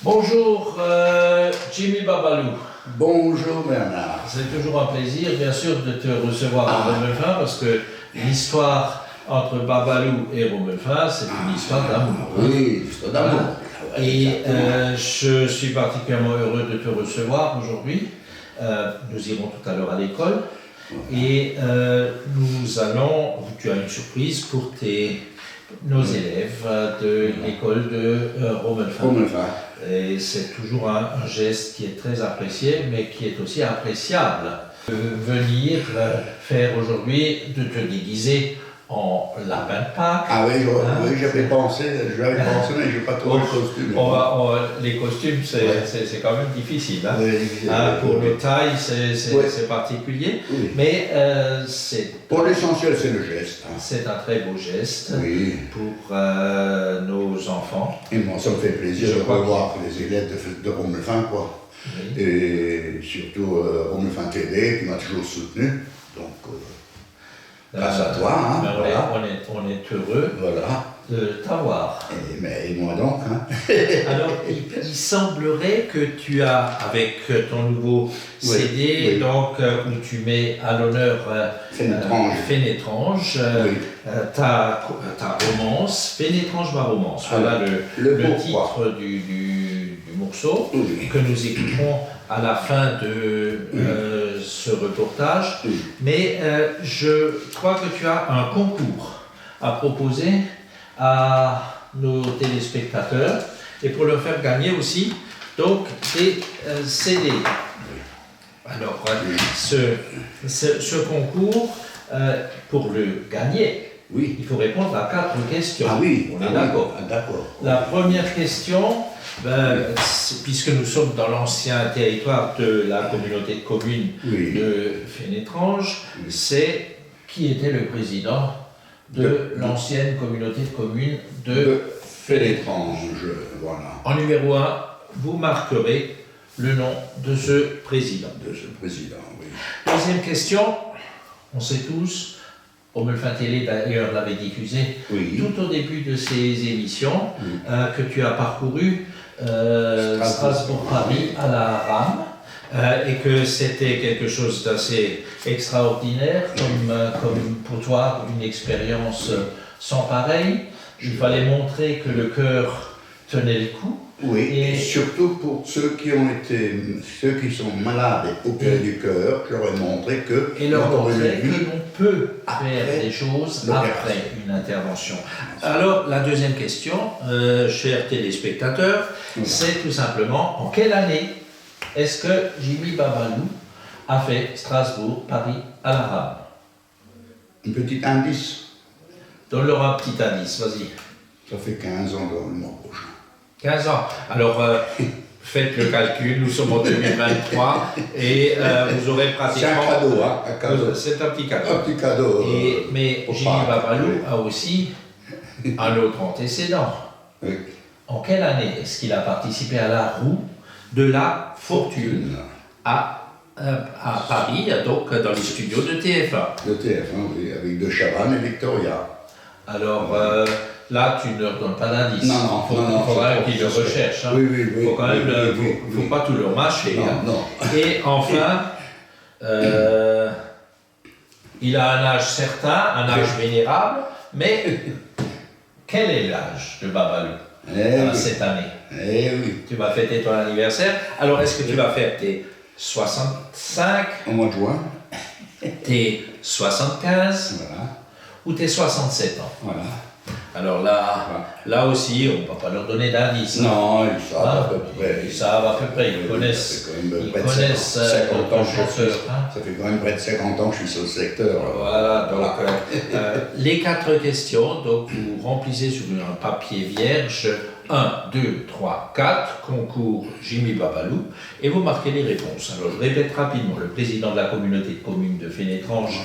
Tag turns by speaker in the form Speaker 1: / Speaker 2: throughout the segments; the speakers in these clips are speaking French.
Speaker 1: Bonjour Jimmy Babalou.
Speaker 2: Bonjour Bernard.
Speaker 1: C'est toujours un plaisir, bien sûr, de te recevoir à Romelfin parce que l'histoire entre Babalou et Romelfin, c'est une histoire d'amour.
Speaker 2: Oui, l'histoire d'amour.
Speaker 1: Voilà. Et je suis particulièrement heureux de te recevoir aujourd'hui. Nous irons tout à l'heure à l'école et tu as une surprise pour nos élèves de l'école de Romelfin. Et c'est toujours un geste qui est très apprécié, mais qui est aussi appréciable. Venir faire aujourd'hui, de te déguiser en lapin de Pâques.
Speaker 2: Ah oui, oui j'avais pensé, mais je n'ai pas trouvé le costume.
Speaker 1: Les costumes, c'est quand même difficile. Hein?
Speaker 2: Oui,
Speaker 1: pour nos tailles, c'est particulier.
Speaker 2: Oui.
Speaker 1: Mais
Speaker 2: pour l'essentiel, c'est le geste. Hein.
Speaker 1: C'est un très beau geste pour nos enfants.
Speaker 2: Et moi, ça me fait plaisir de revoir les élèves de Romelfin, quoi. Oui. Et surtout Romelfin TV, qui m'a toujours soutenu. Donc, grâce à toi, hein,
Speaker 1: voilà. on est heureux de t'avoir.
Speaker 2: Et moi donc. Hein.
Speaker 1: Alors, il semblerait que tu as, avec ton nouveau CD, donc, où tu mets à l'honneur Fénétrange, ta romance, Fénétrange ma romance. Voilà le titre du morceau que nous écouterons à la fin de ce reportage. Mais je crois que tu as un concours à proposer à nos téléspectateurs et pour leur faire gagner aussi donc des CD. Alors ce concours, pour le gagner, il faut répondre à 4 questions.
Speaker 2: Ah oui,
Speaker 1: on est d'accord.
Speaker 2: D'accord.
Speaker 1: La première question, puisque nous sommes dans l'ancien territoire de la communauté de communes de Fénétrange, c'est qui était le président de l'ancienne communauté de communes de Fénétrange.
Speaker 2: Voilà.
Speaker 1: En numéro 1, vous marquerez le nom de ce président. Deuxième question, on sait tous, Romelfin Télé d'ailleurs l'avait diffusé tout au début de ces émissions, que tu as parcouru Strasbourg-Paris à la rame, et que c'était quelque chose d'assez extraordinaire, comme pour toi, une expérience sans pareil. Il fallait montrer que le cœur tenait le coup.
Speaker 2: Oui, et surtout pour ceux qui sont malades au cœur du cœur, je leur ai montré que...
Speaker 1: Et leur montrer que l'on peut faire des choses après une intervention. Alors, la deuxième question, chers téléspectateurs, c'est tout simplement, en quelle année est-ce que Jimmy Babalou a fait Strasbourg-Paris à la rame?
Speaker 2: Un petit indice.
Speaker 1: Donne-leur un petit indice, vas-y.
Speaker 2: Ça fait 15 ans dans le mois prochain.
Speaker 1: 15 ans. Alors, faites le calcul, nous sommes en 2023 et vous aurez pratiquement...
Speaker 2: C'est un cadeau, hein, un cadeau.
Speaker 1: C'est un petit cadeau.
Speaker 2: Un petit cadeau.
Speaker 1: Mais Jimmy Babalou a aussi un autre antécédent.
Speaker 2: Oui.
Speaker 1: En quelle année est-ce qu'il a participé à la roue de la fortune à Paris, donc dans les studios de TF1?
Speaker 2: De TF1, oui, avec De Chavannes et Victoria.
Speaker 1: Alors, là, tu ne leur donnes pas d'indice.
Speaker 2: Non.
Speaker 1: Il faudra qu'ils le recherchent. Hein.
Speaker 2: Oui.
Speaker 1: Il faut quand même, faut pas tout leur mâcher.
Speaker 2: Non.
Speaker 1: Et enfin, il a un âge certain, un âge vénérable, mais quel est l'âge de Babalou cette année? Tu vas fêter ton anniversaire. Alors, est-ce que tu vas faire tes 65
Speaker 2: au mois de juin,
Speaker 1: tes 75 ou tes 67 ans?
Speaker 2: Voilà.
Speaker 1: Alors là aussi, on ne va pas leur donner d'indice.
Speaker 2: Non, ils savent à peu près.
Speaker 1: Ils savent à peu près, ils connaissent
Speaker 2: 50 ans, ça fait quand même près de 50 ans que je suis sur le secteur.
Speaker 1: Voilà, donc les 4 questions, donc vous remplissez sur un papier vierge 1, 2, 3, 4, concours Jimmy Babalou, et vous marquez les réponses. Alors je répète rapidement, le président de la communauté de communes de Fénétrange,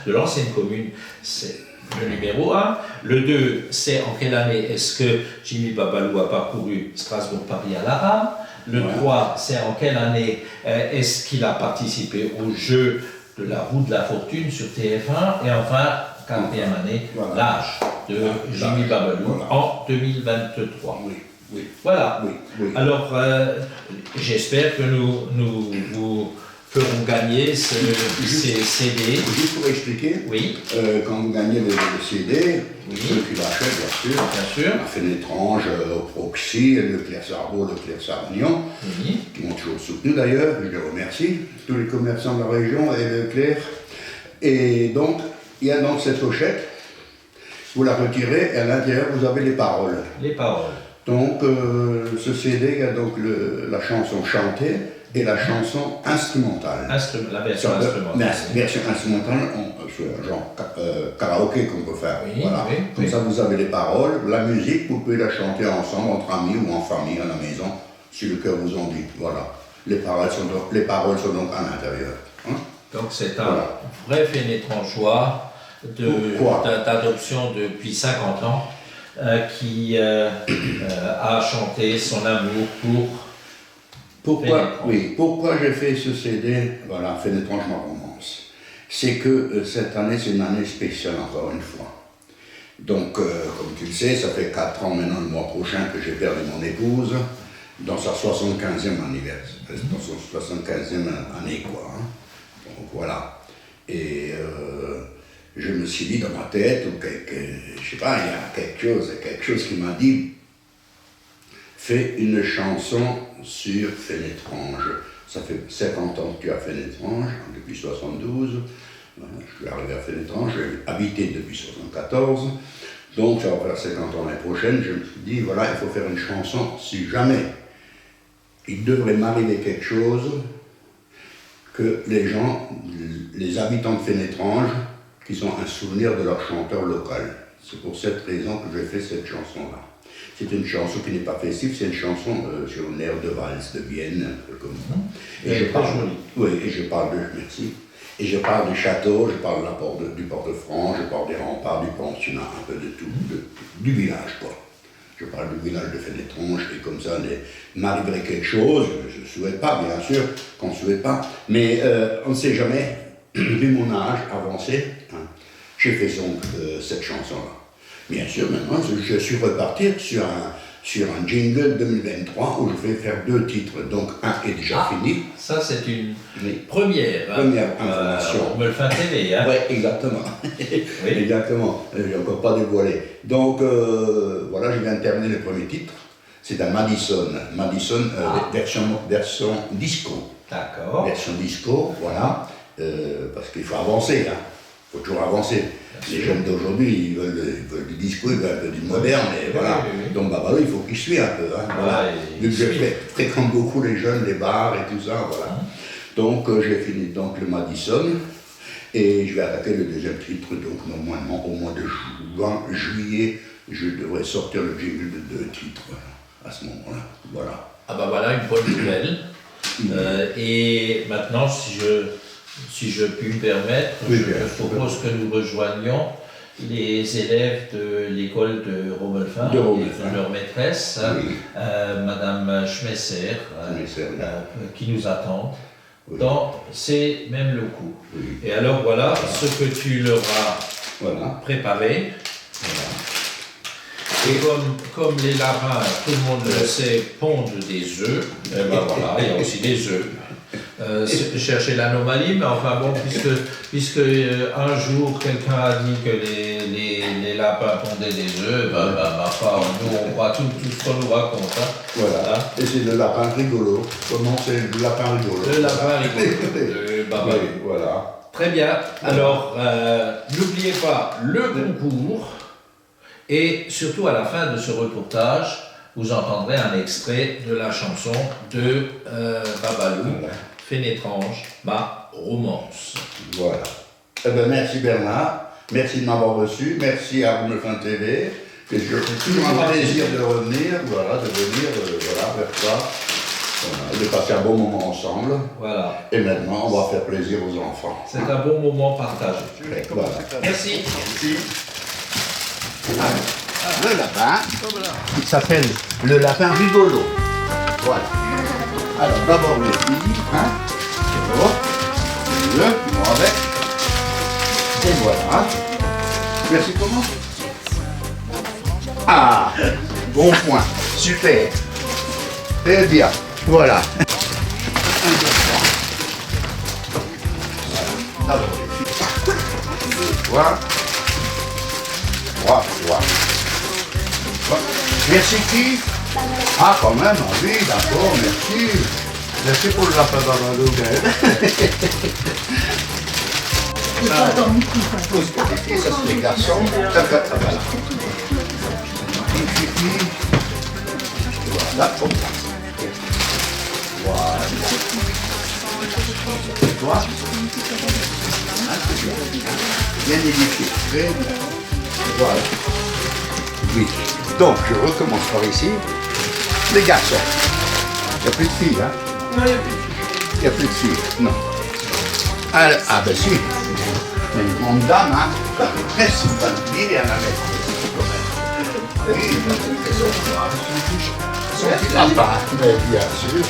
Speaker 1: de l'ancienne commune, c'est le numéro 1. Le 2, c'est en quelle année est-ce que Jimmy Babalou a parcouru Strasbourg-Paris à la rame. Le 3, c'est en quelle année est-ce qu'il a participé au jeu de la roue de la fortune sur TF1. Et enfin, 4e année, l'âge de Jimmy Babalou en 2023.
Speaker 2: Oui. Oui.
Speaker 1: Voilà.
Speaker 2: Oui, oui.
Speaker 1: Alors, j'espère que nous vous ferons gagner ces CD.
Speaker 2: Juste pour expliquer,
Speaker 1: oui.
Speaker 2: Quand vous gagnez le CD,
Speaker 1: oui.
Speaker 2: ceux qui l'achètent, bien sûr, on a fait une étrange au Proxy, le Leclerc Sarbo, le Leclerc Sargnon,
Speaker 1: oui.
Speaker 2: qui m'ont toujours soutenu d'ailleurs, je les remercie, tous les commerçants de la région et Leclerc. Et donc, il y a donc cette pochette, vous la retirez et à l'intérieur vous avez les paroles.
Speaker 1: Les paroles. Donc,
Speaker 2: ce CD, il y a donc la chanson chantée et la chanson instrumentale.
Speaker 1: La version instrumentale.
Speaker 2: La version instrumentale, genre karaoké qu'on peut faire.
Speaker 1: Oui,
Speaker 2: voilà.
Speaker 1: Oui,
Speaker 2: Comme ça, vous avez les paroles, la musique, vous pouvez la chanter ensemble, entre amis ou en famille, à la maison, si le cœur vous en dit. Voilà. Les paroles sont donc à l'intérieur. Hein?
Speaker 1: Donc, c'est un vrai Fénétrangeois d'adoption depuis 50 ans qui a chanté son amour pour.
Speaker 2: Pourquoi j'ai fait ce CD, voilà, Fénétrange ma romance? C'est que cette année, c'est une année spéciale, encore une fois. Donc, comme tu le sais, ça fait 4 ans maintenant, le mois prochain, que j'ai perdu mon épouse, dans sa 75e anniversaire, dans son 75e année, quoi. Hein. Donc, voilà. Et je me suis dit dans ma tête, je sais pas, il y a quelque chose qui m'a dit, fais une chanson sur Fénétrange. Ça fait 50 ans que tu as Fénétrange, depuis 72. Voilà, je suis arrivé à Fénétrange, j'ai habité depuis 74. Donc ça va faire 50 ans l'année prochaine. Je me suis dit, voilà, il faut faire une chanson. Si jamais il devrait m'arriver quelque chose, que les gens, les habitants de Fénétrange, qu'ils ont un souvenir de leur chanteur local. C'est pour cette raison que j'ai fait cette chanson-là. C'est une chanson qui n'est pas festive, c'est une chanson sur une air de valse de Vienne, un peu comme ça. Et je parle, merci. Et je parle du château, je parle du port de France, je parle des remparts, du pensionnat, un peu de tout, du village, quoi. Je parle du village de Fénétrange, et comme ça, m'arriverait quelque chose, je ne souhaite pas, bien sûr, qu'on ne souhaite pas, mais on ne sait jamais, vu mon âge avancé, hein, j'ai fait cette chanson-là. Bien sûr, maintenant, je suis reparti sur un jingle 2023 où je vais faire 2 titres. Donc, un est déjà fini.
Speaker 1: Ça, c'est une première
Speaker 2: information.
Speaker 1: Rommelfin TV, hein?
Speaker 2: Oui, exactement. Oui. Exactement. Je n'ai encore pas dévoilé. Donc, voilà, je viens de terminer le premier titre. C'est un Madison. Version disco.
Speaker 1: D'accord.
Speaker 2: Version disco, voilà. Parce qu'il faut avancer, hein. Il faut toujours avancer. Les jeunes d'aujourd'hui, ils veulent du disco, ils veulent un peu du moderne, et voilà. Oui. Donc, il faut qu'ils suivent un peu. Hein, voilà. Vu que je fréquente beaucoup les jeunes, les bars et tout ça, voilà. Donc, j'ai fini donc le Madison, et je vais attaquer le deuxième titre. Donc, normalement, au mois de juillet, je devrais sortir le jingle de 2 titres, à ce moment-là. Voilà.
Speaker 1: Ah bah voilà, une bonne nouvelle. Et maintenant, si je puis me permettre, je propose que nous rejoignions les élèves de l'école de Rommelfin, et leur maîtresse, Madame Schmesser, qui nous attendent dans ces mêmes locaux. Oui. Et alors voilà ce que tu leur as préparé. Voilà. Et comme les lapins, tout le monde le sait, pondent des œufs, et ben voilà, il y a aussi des œufs. Chercher l'anomalie, mais enfin bon, puisque un jour quelqu'un a dit que les lapins pondaient des œufs, ma foi, nous on croit tout ce qu'on nous raconte. Hein.
Speaker 2: Voilà. Et c'est le lapin rigolo. Comment c'est le lapin rigolo? Le lapin rigolo. Voilà.
Speaker 1: Très bien. Alors, n'oubliez pas le concours, et surtout à la fin de ce reportage, vous entendrez un extrait de la chanson de Babalou. Fénétrange, ma romance.
Speaker 2: Voilà. Eh bien, merci Bernard, merci de m'avoir reçu, merci à Rommelfin TV. C'est toujours un plaisir de revenir, de venir vers toi, de passer un bon moment ensemble.
Speaker 1: Voilà.
Speaker 2: Et maintenant, on va faire plaisir aux enfants.
Speaker 1: C'est un bon moment partagé.
Speaker 2: Voilà.
Speaker 1: Merci.
Speaker 2: Le lapin, il s'appelle le lapin rigolo. Voilà. Alors, d'abord les filles, hein, c'est bon, qui vont avec, et voilà. Merci comment? Ah, bon point. Super. Très bien. Voilà. 1, 2, 3. D'abord les filles. 2 fois. 3 fois. Merci qui? Ah, quand même, oui, d'accord, merci. Merci pour la paparadouga. Ça, c'est les garçons. Ça, voilà. Voilà, comme ça. Voilà. Et toi? Bien édifié. Très bien. Voilà. Oui. Donc, je recommence par ici. Les garçons. Il n'y a plus de filles, hein?
Speaker 3: Non, il n'y a plus de filles.
Speaker 2: Il n'y a plus de filles, non. Alors, ah ben si. Mais une grande dame, hein? Très sympathique, elle en avait. Oui, son petit papa, mais bien sûr.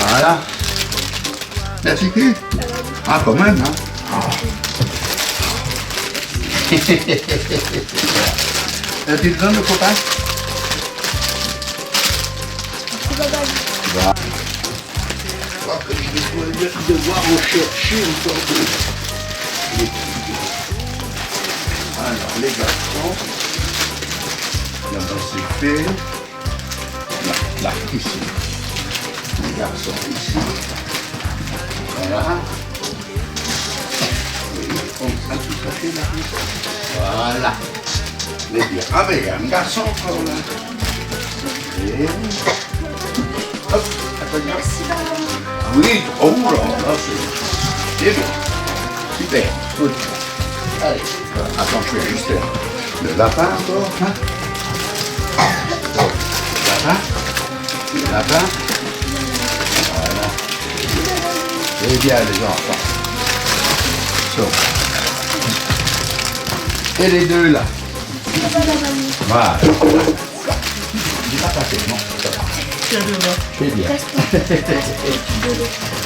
Speaker 2: Voilà. Merci qui? Ah, quand même, hein? Tu te donnes le copain? Je crois que je vais devoir en chercher encore deux. Alors, les garçons. Là-bas, c'est fait. Là, ici. Les garçons, ici. Voilà. Oui, comme ça, tout à fait là. Voilà. Les bien. Ah, mais il y a un garçon encore là. Et... hop, attends. Oui, oh là, là, c'est bien. Super. Good. Allez, attends, je vais juste le lapin encore. Hein? Le lapin. Voilà. C'est bien les enfants. So. Et les deux là. Voilà. J'ai pas passé, non, ça va. C'est bien.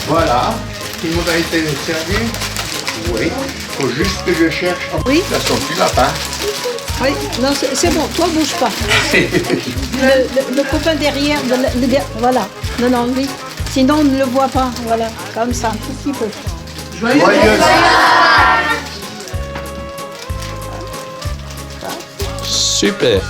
Speaker 2: Voilà. Tout le monde a été servi? Oui. Il faut juste que je cherche.
Speaker 4: Oui.
Speaker 2: Là, son petit lapin.
Speaker 4: Oui, non, c'est bon, toi bouge pas. Le copain derrière, voilà. Non, non, oui. Sinon, on ne le voit pas, voilà. Comme ça, un tout petit peu.
Speaker 2: Joyeux.
Speaker 1: Super.